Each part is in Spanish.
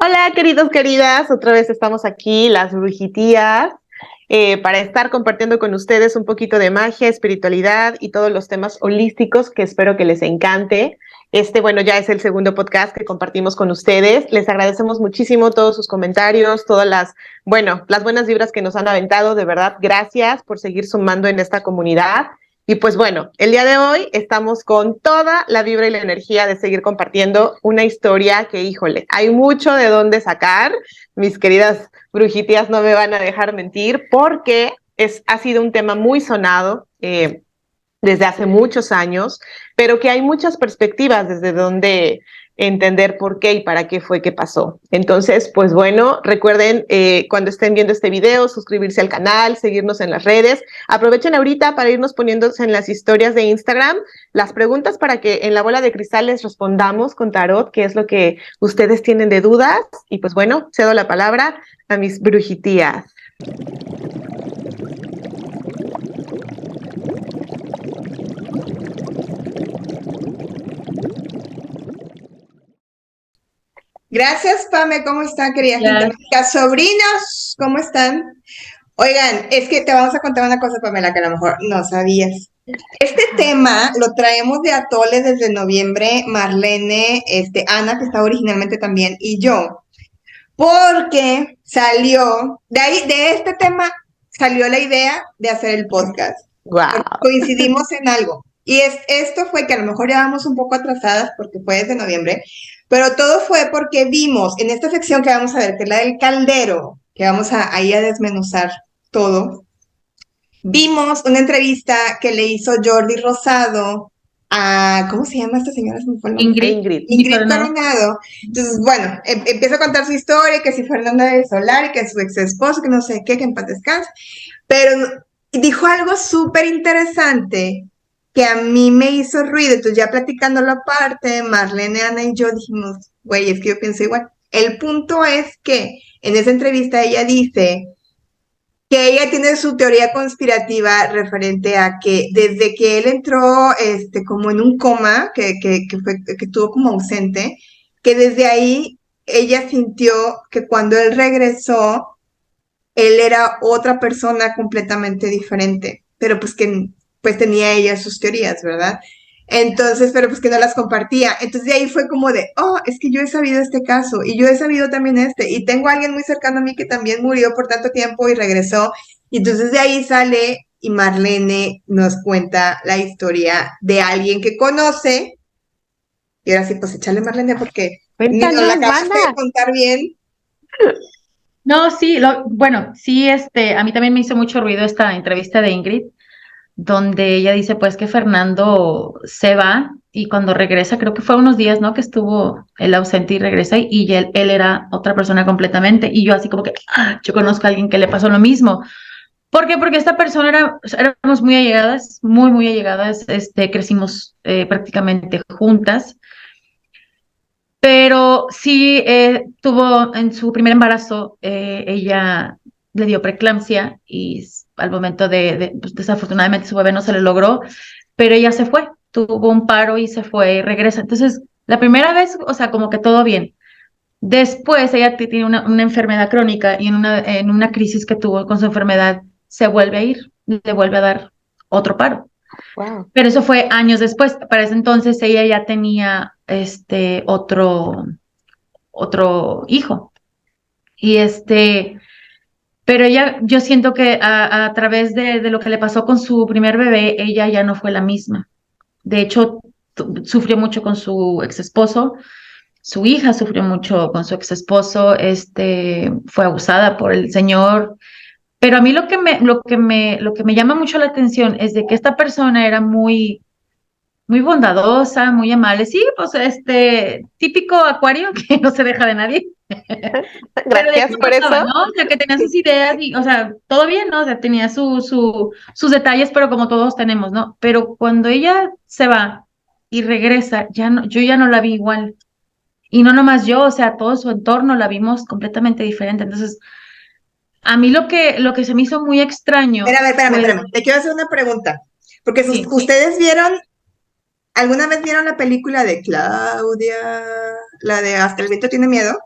Hola, queridos, queridas, otra vez estamos aquí, las brujitías, para estar compartiendo con ustedes un poquito de magia, espiritualidad y todos los temas holísticos que espero que les encante. Bueno, ya es el segundo podcast que compartimos con ustedes. Les agradecemos muchísimo todos sus comentarios, todas las buenas vibras que nos han aventado. De verdad, gracias por seguir sumando en esta comunidad. Y pues bueno, el día de hoy estamos con toda la vibra y la energía de seguir compartiendo una historia que, híjole, hay mucho de dónde sacar. Mis queridas brujitías no me van a dejar mentir porque ha sido un tema muy sonado desde hace muchos años, pero que hay muchas perspectivas desde donde entender por qué y para qué fue que pasó. Entonces, pues bueno, recuerden cuando estén viendo este video, suscribirse al canal, seguirnos en las redes. Aprovechen ahorita para irnos poniéndose en las historias de Instagram las preguntas para que en la bola de cristal les respondamos con tarot, qué es lo que ustedes tienen de dudas. Y pues bueno, cedo la palabra a mis brujitías. Gracias, Pame. ¿Cómo están, querida gente? Sobrinos, ¿cómo están? Oigan, es que te vamos a contar una cosa, Pamela, que a lo mejor no sabías. Este tema lo traemos de Atole desde noviembre, Marlene, Ana, que estaba originalmente también, y yo, porque salió, de este tema salió la idea de hacer el podcast. Wow. Coincidimos en algo. Y esto fue que a lo mejor ya vamos un poco atrasadas porque fue desde noviembre, pero todo fue porque vimos en esta sección que vamos a ver, que es la del caldero, que vamos ahí a desmenuzar todo, vimos una entrevista que le hizo Jordi Rosado a, ¿cómo se llama esta señora? Se me fue el nombre. Ingrid Coronado. Entonces, bueno, empieza a contar su historia, que si Fernanda de Solar, que su ex esposo, que no sé qué, que en paz descanse, pero dijo algo súper interesante que a mí me hizo ruido. Entonces, ya platicándolo aparte, Marlene, Ana y yo dijimos, güey, es que yo pienso igual. El punto es que en esa entrevista ella dice que ella tiene su teoría conspirativa referente a que desde que él entró como en un coma, que estuvo como ausente, que desde ahí ella sintió que cuando él regresó, él era otra persona completamente diferente, pero pues que pues tenía ella sus teorías, ¿verdad? Entonces, pero pues que no las compartía. Entonces de ahí fue como de, oh, es que yo he sabido este caso y yo he sabido también y tengo a alguien muy cercano a mí que también murió por tanto tiempo y regresó. Y entonces de ahí sale y Marlene nos cuenta la historia de alguien que conoce. Y ahora sí, pues échale, Marlene, porque ni nos la acabaste de contar bien. No, sí, bueno, sí, a mí también me hizo mucho ruido esta entrevista de Ingrid, donde ella dice pues que Fernando se va y cuando regresa, creo que fue unos días, ¿no? Que estuvo él ausente y regresa y él era otra persona completamente y yo así como que, yo conozco a alguien que le pasó lo mismo. ¿Por qué? Porque esta persona éramos muy allegadas, muy, muy allegadas, crecimos prácticamente juntas. Pero sí tuvo en su primer embarazo, ella le dio preeclampsia y al momento pues, desafortunadamente su bebé no se le logró, pero ella se fue, tuvo un paro y se fue y regresa. Entonces, la primera vez, o sea, como que todo bien. Después ella tiene una enfermedad crónica y en una crisis que tuvo con su enfermedad se vuelve a ir, le vuelve a dar otro paro. Wow. Pero eso fue años después. Para ese entonces ella ya tenía otro hijo. Y pero ella, yo siento que a través de lo que le pasó con su primer bebé, ella ya no fue la misma. De hecho, sufrió mucho con su ex esposo. Su hija sufrió mucho con su ex esposo. Fue abusada por el señor. Pero a mí lo que me llama mucho la atención es de que esta persona era muy muy bondadosa, muy amable. Sí, pues típico acuario que no se deja de nadie. Pero de Gracias hecho por eso. pasaba, ¿no? O sea, que tenía sus ideas y, o sea, todo bien, ¿no? O sea, tenía sus detalles, pero como todos tenemos, ¿no? Pero cuando ella se va y regresa, ya no, yo ya no la vi igual. Y no nomás yo, o sea, todo su entorno la vimos completamente diferente. Entonces, a mí lo que se me hizo muy extraño. Espérame. Te quiero hacer una pregunta. Porque Sí. ustedes vieron ¿Alguna vez vieron la película de Claudia? La de Hasta el viento tiene miedo,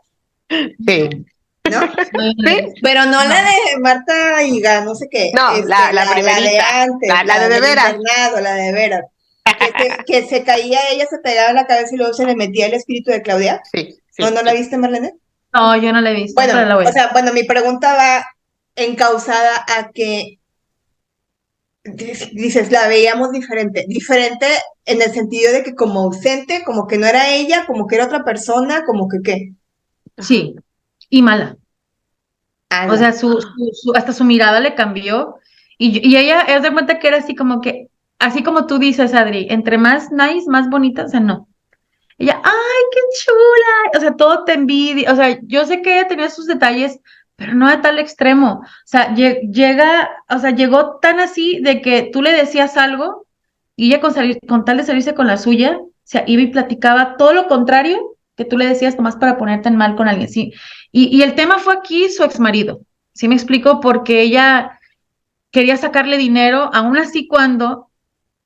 Sí. ¿no? No, yo no la he ¿Sí? visto. Pero no la No. de Marta Higa, no sé qué, No, la la de primerita, antes, la de del veras. internado, la de veras. Que se caía ella, se pegaba en la cabeza y luego se le metía el espíritu de Claudia. Sí, ¿No, sí, no la sí. viste, Marlene? No, yo no la he visto, Bueno, pero la voy a o ver. sea, bueno, mi pregunta va encausada a que dices, la veíamos diferente. Diferente en el sentido de que como ausente, como que no era ella, como que era otra persona, como que qué. Ajá. Sí, y mala. O Ala. sea, hasta su mirada le cambió. Y ella, es de cuenta que era así como que, así como tú dices, Adri, entre más nice, más bonita, o sea, no. Ella, ¡ay, qué chula! O sea, todo te envidia. O sea, yo sé que ella tenía sus detalles, pero no a tal extremo. O sea, o sea, llegó tan así de que tú le decías algo y ella con tal de salirse con la suya, o sea, iba y platicaba todo lo contrario que tú le decías nomás para ponerte en mal con alguien, sí. Y el tema fue aquí su exmarido, ¿sí me explico? Porque ella quería sacarle dinero, aún así cuando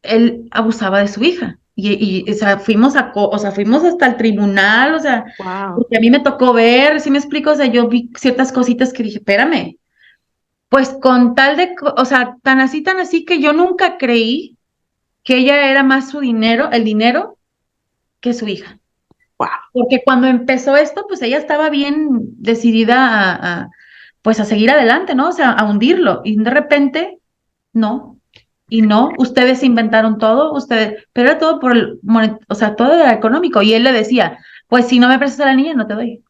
él abusaba de su hija. O sea, o sea, fuimos hasta el tribunal, o sea, Wow. porque a mí me tocó ver, ¿sí me explico? O sea, yo vi ciertas cositas que dije, espérame, pues con tal de, o sea, tan así que yo nunca creí que ella era más su dinero, el dinero, que su hija. Wow. Porque cuando empezó esto, pues ella estaba bien decidida pues a seguir adelante, ¿no? O sea, a hundirlo. Y de repente, no. Y no, ustedes inventaron todo, ustedes, pero era todo o sea, todo era económico. Y él le decía, pues si no me prestas a la niña, no te doy.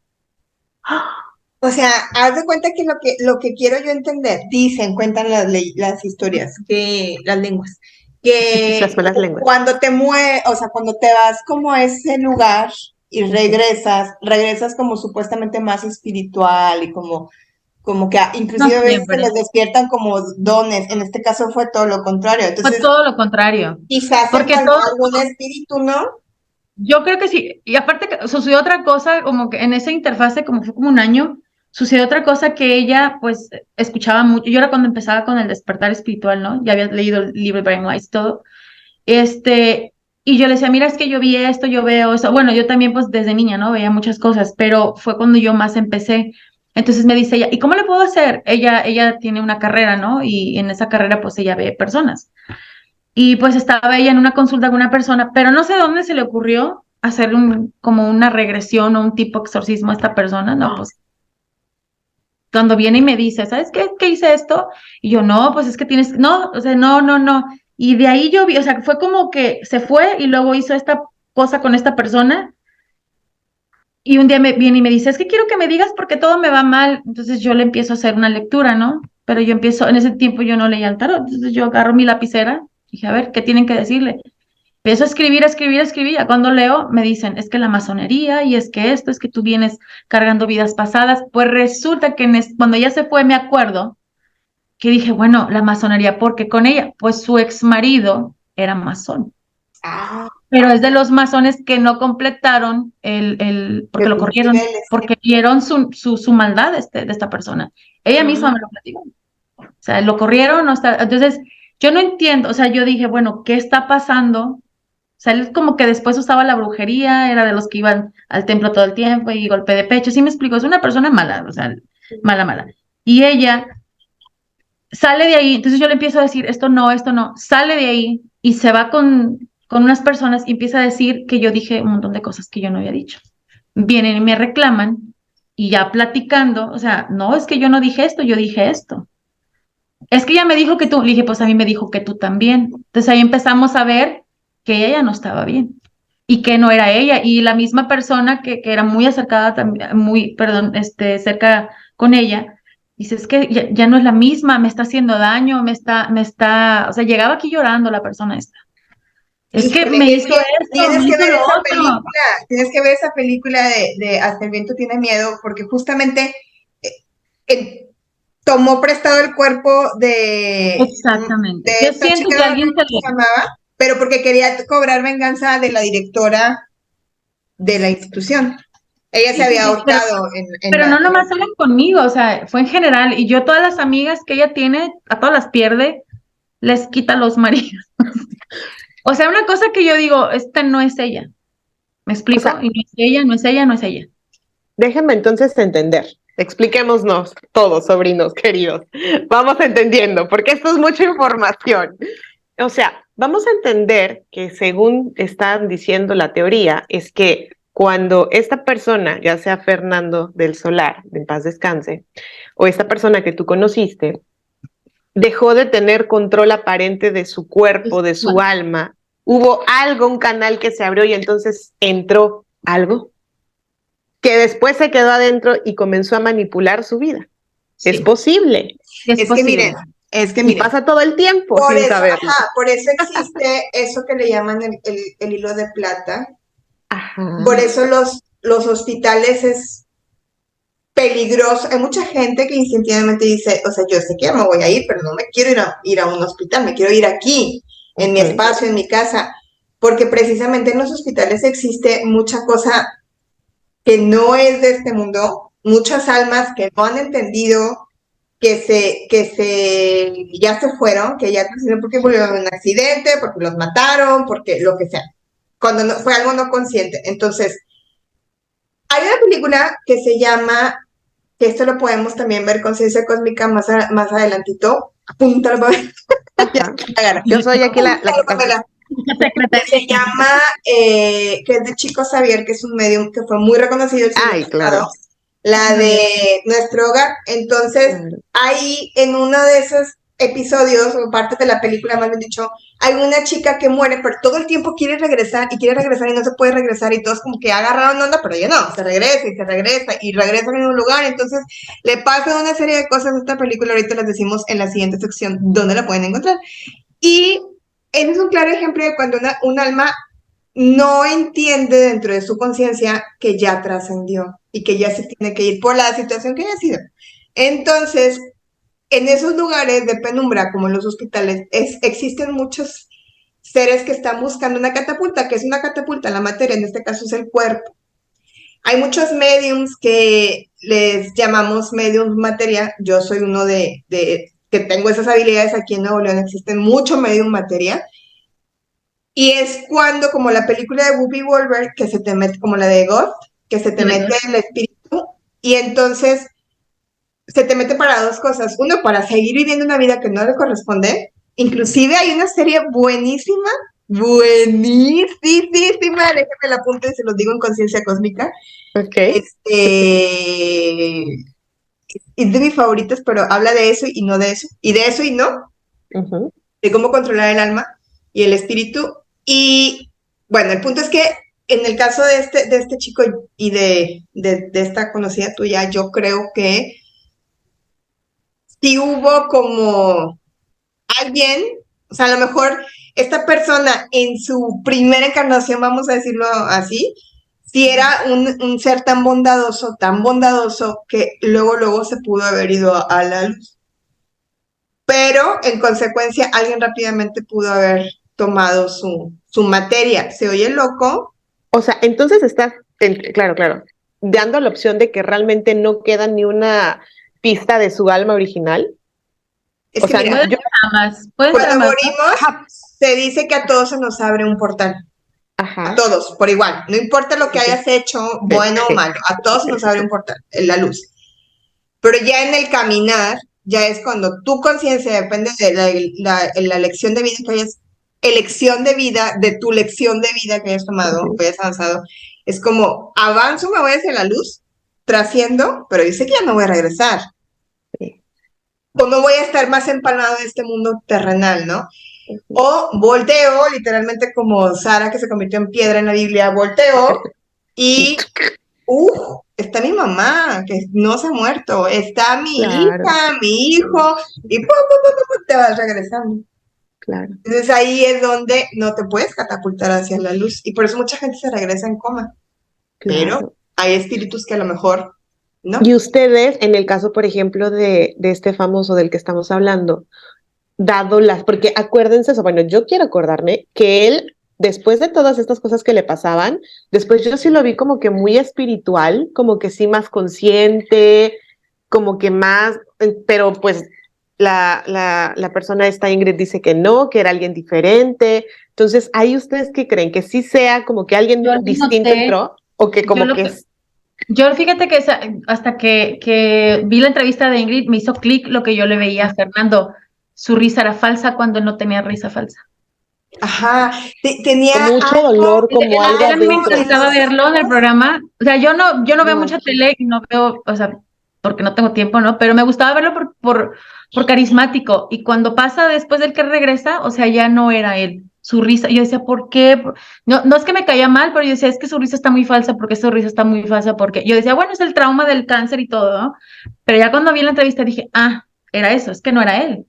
O sea, haz de cuenta que lo que quiero yo entender, dicen, cuentan las historias, que las lenguas, Las que malas lenguas. cuando te mueves, o sea, cuando te vas como a ese lugar y regresas como supuestamente más espiritual y como que No inclusive a veces se siempre. les despiertan como dones, en este caso fue todo lo contrario. Fue Entonces, todo lo contrario. quizás se Porque calmó todo, algún espíritu, ¿no? yo creo que sí. Y aparte que sucedió otra cosa, como que en esa interfase, como fue como un año, sucedió otra cosa que ella, pues, escuchaba mucho. Yo era cuando empezaba con el despertar espiritual, ¿no? Ya había leído el libro de Brian Weiss, todo. Y yo le decía, mira, es que yo vi esto, yo veo eso. Bueno, yo también, pues, desde niña, ¿no? Veía muchas cosas, pero fue cuando yo más empecé. Entonces me dice ella, ¿y cómo le puedo hacer? Ella tiene una carrera, ¿no? Y en esa carrera, pues, ella ve personas. Y pues estaba ella en una consulta con una persona, pero no sé dónde se le ocurrió hacer como una regresión o un tipo exorcismo a esta persona, ¿no? Pues cuando viene y me dice, ¿sabes qué? ¿Qué hice esto? Y yo, no, pues es que tienes, no, o sea, no, no, no. Y de ahí yo vi, o sea, fue como que se fue y luego hizo esta cosa con esta persona. Y un día me viene y me dice, es que quiero que me digas porque todo me va mal. Entonces yo le empiezo a hacer una lectura, ¿no? Pero yo empiezo, en ese tiempo yo no leía el tarot. Entonces yo agarro mi lapicera, dije, a ver, ¿qué tienen que decirle? Empiezo a escribir, a escribir, a escribir. Ya cuando leo, me dicen, es que la masonería y es que esto, es que tú vienes cargando vidas pasadas. Pues resulta que cuando ella se fue, me acuerdo que dije, bueno, la masonería, porque con ella, pues su ex marido era masón, Ah, pero es de los masones que no completaron porque lo Qué corrieron, niveles. porque vieron su maldad de esta persona. Ella misma me lo platicó. O sea, lo corrieron, no está. Entonces, yo no entiendo, o sea, yo dije, bueno, ¿qué está pasando? O sea, él como que después usaba la brujería, era de los que iban al templo todo el tiempo y golpe de pecho, sí me explico, es una persona mala, o sea, mala, mala. Y ella sale de ahí, entonces yo le empiezo a decir, esto no, sale de ahí y se va con unas personas y empieza a decir que yo dije un montón de cosas que yo no había dicho. Vienen y me reclaman y ya platicando, o sea, no, es que yo no dije esto, yo dije esto. Es que ella me dijo que tú, le dije, pues a mí me dijo que tú también. Entonces ahí empezamos a ver que ella ya no estaba bien y que no era ella. Y la misma persona que era muy acercada también, muy, perdón, cerca con ella, dice, es que ya no es la misma, me está haciendo daño, o sea, llegaba aquí llorando la persona esta. Es que Híjole, me es hizo que esto, me hizo lo otro. tienes que ver esa película de Hasta el viento tiene miedo, porque justamente eh, eh, tomó prestado el cuerpo Exactamente. de Yo esta siento chica, que no me acuerdo alguien se cómo se llamaba, pero porque quería cobrar venganza de la directora de la institución. Ella se sí, sí, había sí, ahorcado pero no nomás hablan conmigo, o sea, fue en general. Y yo todas las amigas que ella tiene, a todas las pierde, les quita los maridos. O sea, una cosa que yo digo, esta no es ella. ¿Me explico? O sea, Y no es ella, no es ella, no es ella. déjenme entonces entender. Expliquémonos todos, sobrinos queridos. Vamos entendiendo, porque esto es mucha información. O sea, vamos a entender que según están diciendo la teoría, es que cuando esta persona, ya sea Fernando del Solar, en paz descanse, o esta persona que tú conociste, dejó de tener control aparente de su cuerpo, de su Bueno, alma, hubo algo, un canal que se abrió y entonces entró algo que después se quedó adentro y comenzó a manipular su vida. Es Sí. posible. es Es que miren, posible. es que Y miren, pasa todo el tiempo por sin eso, saberlo. ajá, por eso existe eso que le llaman el hilo de plata. Por Ajá. eso los hospitales es peligroso. Hay mucha gente que instintivamente dice, o sea, yo sé que ya me voy a ir, pero no me quiero ir a un hospital, me quiero ir aquí, en mi Uh-huh. espacio, en mi casa, porque precisamente en los hospitales existe mucha cosa que no es de este mundo, muchas almas que no han entendido, ya se fueron, que ya no porque murieron en un accidente, porque los mataron, porque lo que sea, cuando no, fue algo no consciente. Entonces, hay una película que se llama, que esto lo podemos también ver con Ciencia Cósmica más adelantito, apúntalo para ver, Ajá. Pamela, Yo soy aquí la apúntalo, que pasa. Pamela, que se llama, que es de Chico Xavier, que es un medium que fue muy reconocido el siglo Ay, pasado, claro, la de Nuestro Hogar. Entonces, claro. ahí en uno de esos episodios, o partes de la película, más bien dicho, hay una chica que muere, pero todo el tiempo quiere regresar y no se puede regresar y todos como que agarraron onda, pero ella no, se regresa y se regresa y regresan en un lugar, entonces le pasan una serie de cosas a esta película, ahorita las decimos en la siguiente sección, donde la pueden encontrar. Y ese es un claro ejemplo de cuando un alma no entiende dentro de su conciencia que ya trascendió y que ya se tiene que ir por la situación que haya sido. Entonces, en esos lugares de penumbra, como en los hospitales, existen muchos seres que están buscando una catapulta, que es una catapulta, la materia, en este caso es el cuerpo. Hay muchos mediums que les llamamos mediums materia. Yo soy uno de que tengo esas habilidades aquí en Nuevo León. Existen mucho medium materia. Y es cuando, como la película de Whoopi Goldberg, que se te mete, como la de God, que se te mete el espíritu y entonces se te mete para dos cosas. Uno, para seguir viviendo una vida que no le corresponde. Inclusive hay una serie buenísima, buenísima, déjenme la apunte, se los digo en Conciencia Cósmica. Ok. Es de mis favoritos, pero habla de eso y no de eso, y de eso y no, Uh-huh. de cómo controlar el alma y el espíritu. Y bueno, el punto es que en el caso de este chico y de esta conocida tuya, yo creo que sí hubo como alguien, o sea, a lo mejor esta persona en su primera encarnación, vamos a decirlo así, si era un ser tan bondadoso, que luego se pudo haber ido a la luz. Pero en consecuencia, alguien rápidamente pudo haber tomado su materia. ¿Se oye loco? O sea, entonces estás, claro, claro, dando la opción de que realmente no queda ni una pista de su alma original. Es O que sea, mira, yo, Puede ser cuando más, ¿no? morimos, se dice que a todos se nos abre un portal. A ajá, todos, por igual. No importa lo que sí, hayas hecho, sí, bueno o sí, malo, a todos se sí, nos sí, abre sí. un portal, en la luz. Pero ya en el caminar, ya es cuando tu conciencia depende de la elección de vida que hayas, elección de vida, de tu lección de vida que hayas tomado, Uh-huh. que hayas avanzado. Es como, avanzo, me voy hacia la luz, trasciendo, pero yo sé que ya no voy a regresar. Sí. O no voy a estar más empalmado en este mundo terrenal, ¿no? Uh-huh. O volteo, literalmente como Sara que se convirtió en piedra en la Biblia, volteo Y y está mi mamá, que no se ha muerto, está mi claro, hija, mi hijo, y te vas regresando. claro, Entonces ahí es donde no te puedes catapultar hacia la luz, y por eso mucha gente se regresa en coma, pero claro. hay espíritus que a lo mejor no. Y ustedes, en el caso, por ejemplo, de este famoso del que estamos hablando, dado las, porque acuérdense eso, bueno, yo quiero acordarme que él, después de todas estas cosas que le pasaban, después yo sí lo vi como que muy espiritual, como que sí más consciente, como que más, pero pues la persona esta Ingrid dice que no, que era alguien diferente. Entonces, ¿ahí ustedes qué creen? ¿Que sí sea como que alguien Yo lo distinto noté, entró? ¿O que yo como lo que que, es... yo fíjate que hasta que vi la entrevista de Ingrid, me hizo clic lo que yo le veía a Fernando. Su risa era falsa cuando él no tenía risa falsa. Ajá, tenía Con mucho algo, dolor, como algo Él a mí me adentro. en encantaba los verlo en el ojos. programa. O sea, yo no veo No, mucha tele y no veo, o sea, porque no tengo tiempo, ¿no? Pero me gustaba verlo por carismático. Y cuando pasa después del que regresa, o sea, ya no era él. Su risa, yo decía, ¿por qué? No, no es que me caía mal, pero yo decía, es que su risa está muy falsa, porque su risa está muy falsa, porque yo decía, bueno, es el trauma del cáncer y todo, ¿no? Pero ya cuando vi la entrevista dije, era eso, es que no era él.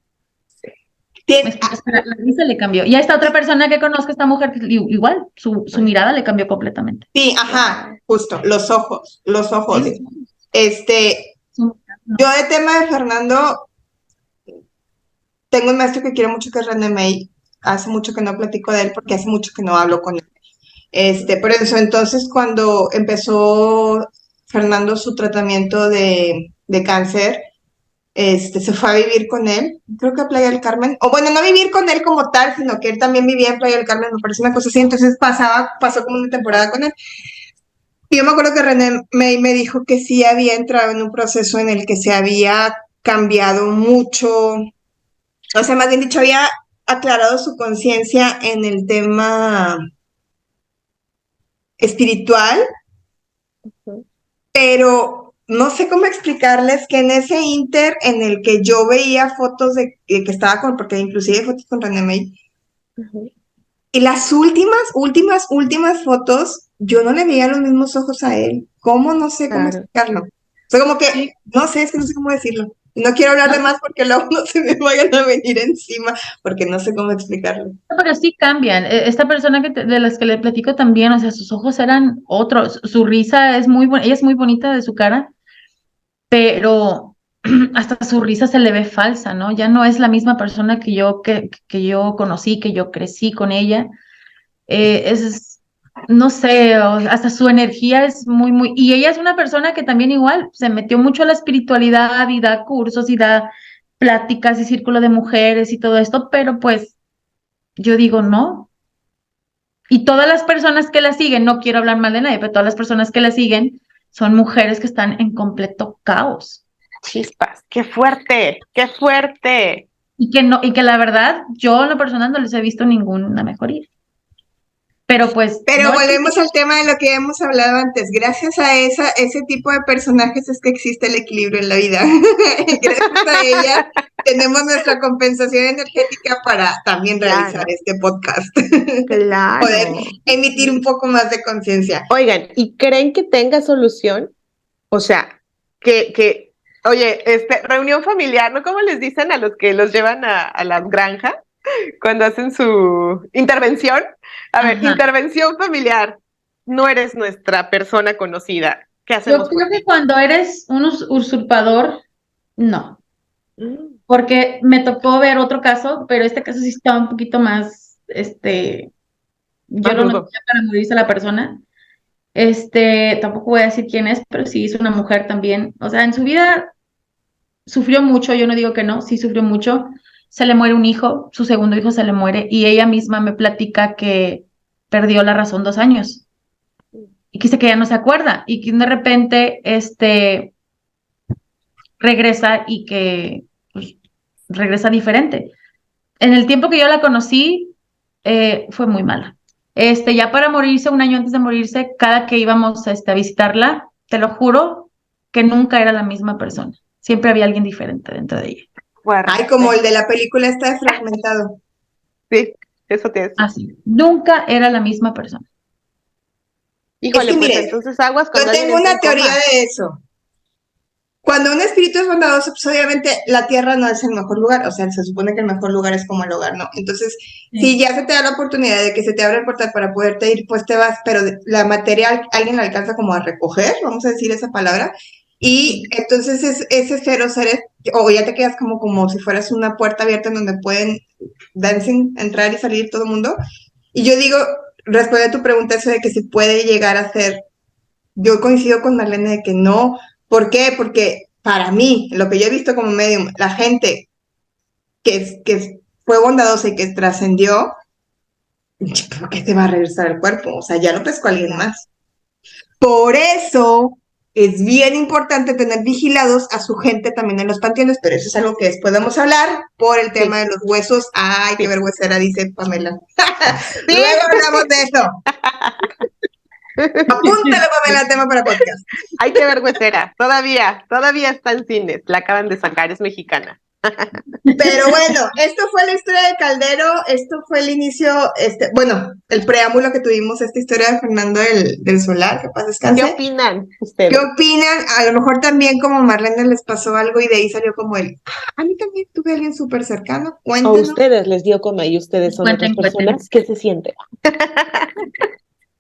Me Tien- explico, es que la risa le cambió. Y a esta otra persona que conozco, esta mujer, que igual, su mirada le cambió completamente. sí, ajá, wow. justo, los ojos. Sí, Este, no. yo de tema de Fernando, tengo un maestro que quiero mucho que es René May. Hace mucho que no platico de él porque hace mucho que no hablo con él. Por eso, entonces, cuando empezó Fernando su tratamiento de cáncer, se fue a vivir con él, creo que a Playa del Carmen, o bueno, no vivir con él como tal, sino que él también vivía en Playa del Carmen, me parece una cosa así, entonces pasó como una temporada con él. Y yo me acuerdo que René me dijo que sí había entrado en un proceso en el que se había cambiado mucho, o sea, más bien dicho, había aclarado su conciencia en el tema espiritual, pero no sé cómo explicarles que en ese inter en el que yo veía fotos de que estaba con, porque inclusive hay fotos con René May, Ujú. y las últimas fotos, yo no le veía los mismos ojos a él. ¿Cómo? No sé cómo Claro. explicarlo. O sea, como que, Sí, no sé, es que no sé cómo decirlo. Y no quiero hablar de no, más porque luego no se me vayan a venir encima, porque no sé cómo explicarlo. pero sí cambian. Esta persona de las que le platico también, o sea, sus ojos eran otros, su risa es muy buena, ella es muy bonita de su cara, pero hasta su risa se le ve falsa, ¿no? Ya no es la misma persona que yo conocí, que yo crecí con ella. Es, no sé, hasta su energía es muy, y ella es una persona que también igual se metió mucho a la espiritualidad y da cursos y da pláticas y círculo de mujeres y todo esto, pero pues yo digo no. Y todas las personas que la siguen, no quiero hablar mal de nadie, pero todas las personas que la siguen son mujeres que están en completo caos. Chispas, qué fuerte, qué fuerte. Y que no, y que la verdad, yo en lo personal no les he visto ninguna mejoría. Pero pues, Pero no es volvemos al tema de lo que hemos hablado antes. Gracias a ese tipo de personajes es que existe el equilibrio en la vida. Gracias a ella tenemos nuestra compensación energética para también realizar Claro, este podcast. Poder claro. emitir un poco más de conciencia. Oigan, ¿y creen que tenga solución? O sea, oye, reunión familiar, ¿no? ¿Cómo les dicen a los que los llevan a las granjas cuando hacen su intervención? A ver, ajá. intervención familiar. No eres nuestra persona conocida. ¿Qué Yo hacemos por creo que ti? cuando eres un usurpador, no, Mm, porque me tocó ver otro caso, pero este caso sí estaba un poquito más, yo más lo noté rudo. para morirse la persona. Tampoco voy a decir quién es, pero sí es una mujer también. O sea, en su vida sufrió mucho, yo no digo que no, sí sufrió mucho. Se le muere un hijo, su segundo hijo se le muere, y ella misma me platica que perdió la razón 2 años y que dice que ya no se acuerda y que de repente, regresa y que pues, regresa diferente. En el tiempo que yo la conocí, fue muy mala. Ya para morirse, un año antes de morirse, cada que íbamos a visitarla, te lo juro que nunca era la misma persona. Siempre había alguien diferente dentro de ella. Ay, como el Fuerte. de la película está de Fragmentado. Sí, eso te decía. Así. Nunca era la misma persona. Es Híjole, que pues miren, entonces aguas yo cuando alguien tengo entra en una teoría coma. de eso. Cuando un espíritu es bondadoso, pues obviamente la tierra no es el mejor lugar, o sea, se supone que el mejor lugar es como el hogar, ¿no? Entonces, si Sí. ya se te da la oportunidad de que se te abra el portal para poderte ir, pues te vas, pero la material alguien la alcanza como a recoger, vamos a decir esa palabra, y entonces ese ser o seres, o ya te quedas como si fueras una puerta abierta en donde pueden dancing, entrar y salir todo el mundo. Y yo digo, responde a tu pregunta eso de que si puede llegar a ser, yo coincido con Marlene de que no. ¿Por qué? Porque para mí, lo que yo he visto como medium, la gente, fue bondadosa y que trascendió, yo creo que te va a regresar el cuerpo, o sea, ya lo pescó alguien más. Por eso es bien importante tener vigilados a su gente también en los panteones, pero eso es algo que después vamos a hablar por el tema de los huesos. Ay, qué vergüenza, dice Pamela. Luego hablamos de eso. Apúntalo, Pamela, tema para podcast. Ay, qué vergüenza. Todavía está en cines. La acaban de sacar, es mexicana. Pero bueno, esto fue la historia de Caldero, esto fue el inicio, bueno, el preámbulo que tuvimos, esta historia de Fernando del Solar, que paz descanse. ¿Qué opinan ustedes? ¿Qué opinan? A lo mejor también como Marlene les pasó algo y de ahí salió como a mí también tuve a alguien súper cercano, cuéntenos. O ustedes les dio coma y ustedes son otras personas, ¿qué se siente?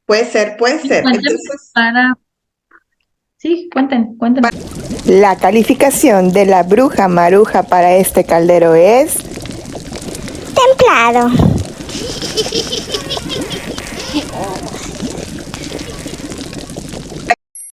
Puede ser. Entonces, sí, cuenten. La calificación de la bruja maruja para este caldero es... templado.